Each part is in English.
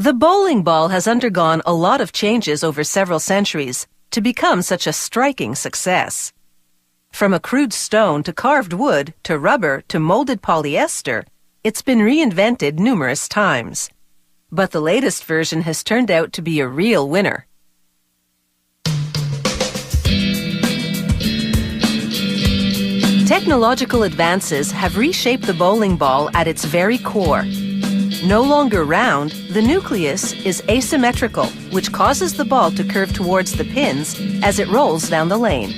The bowling ball has undergone a lot of changes over several centuries to become such a striking success. From a crude stone to carved wood to rubber to molded polyester, it's been reinvented numerous times. But the latest version has turned out to be a real winner. Technological advances have reshaped the bowling ball at its very core. No longer round, the nucleus is asymmetrical, which causes the ball to curve towards the pins as it rolls down the lane.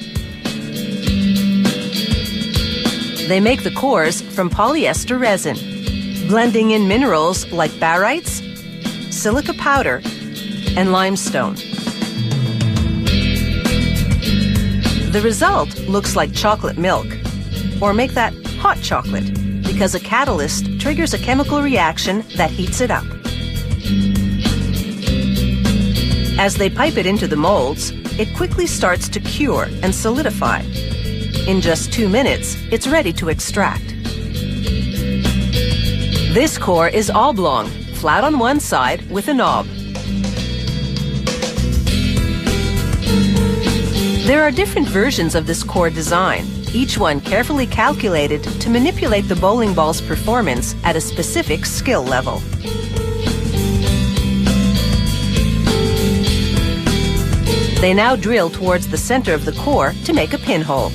They make the cores from polyester resin, blending in minerals like barytes, silica powder, and limestone. The result looks like chocolate milk, or make that hot chocolate, because a catalyst triggers a chemical reaction that heats it up. As they pipe it into the molds, it quickly starts to cure and solidify. In just 2 minutes, it's ready to extract. This core is oblong, flat on one side with a knob. There are different versions of this core design, each one carefully calculated to manipulate the bowling ball's performance at a specific skill level. They now drill towards the center of the core to make a pinhole.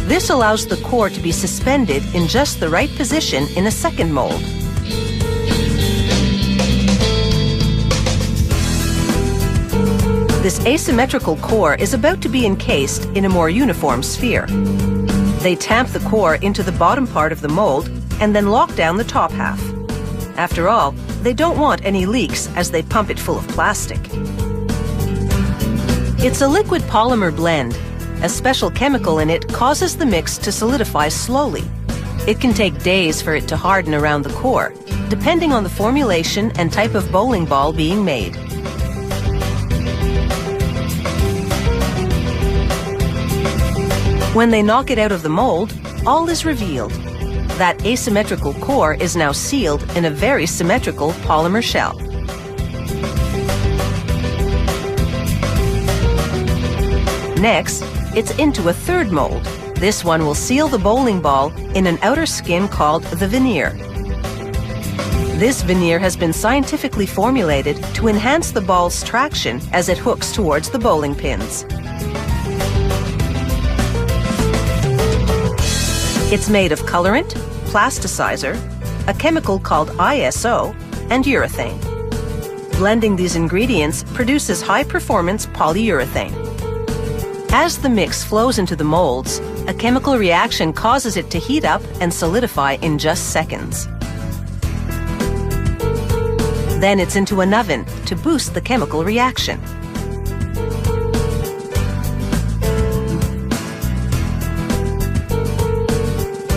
This allows the core to be suspended in just the right position in a second mold. This asymmetrical core is about to be encased in a more uniform sphere. They tamp the core into the bottom part of the mold and then lock down the top half. After all, they don't want any leaks as they pump it full of plastic. It's a liquid polymer blend. A special chemical in it causes the mix to solidify slowly. It can take days for it to harden around the core, depending on the formulation and type of bowling ball being made. When they knock it out of the mold, all is revealed. That asymmetrical core is now sealed in a very symmetrical polymer shell. Next, it's into a third mold. This one will seal the bowling ball in an outer skin called the veneer. This veneer has been scientifically formulated to enhance the ball's traction as it hooks towards the bowling pins. It's made of colorant, plasticizer, a chemical called ISO, and urethane. Blending these ingredients produces high-performance polyurethane. As the mix flows into the molds, a chemical reaction causes it to heat up and solidify in just seconds. Then it's into an oven to boost the chemical reaction.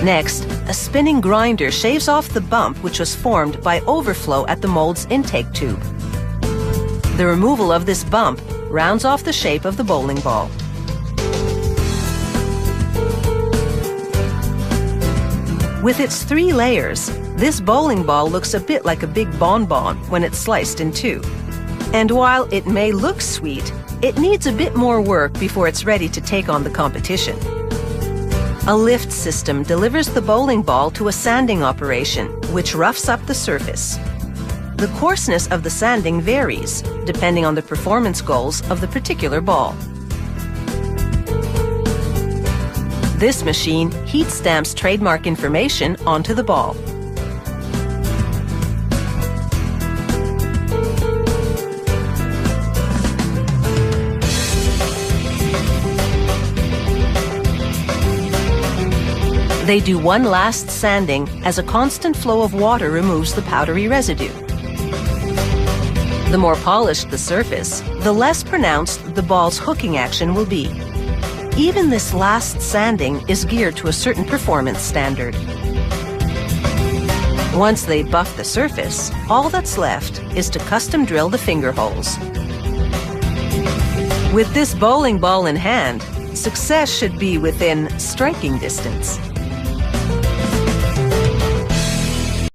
Next, a spinning grinder shaves off the bump which was formed by overflow at the mold's intake tube. The removal of this bump rounds off the shape of the bowling ball. With its 3 layers, this bowling ball looks a bit like a big bonbon when it's sliced in 2. And while it may look sweet, it needs a bit more work before it's ready to take on the competition. A lift system delivers the bowling ball to a sanding operation, which roughs up the surface. The coarseness of the sanding varies, depending on the performance goals of the particular ball. This machine heat stamps trademark information onto the ball. They do one last sanding as a constant flow of water removes the powdery residue. The more polished the surface, the less pronounced the ball's hooking action will be. Even this last sanding is geared to a certain performance standard. Once they buff the surface, all that's left is to custom drill the finger holes. With this bowling ball in hand, success should be within striking distance.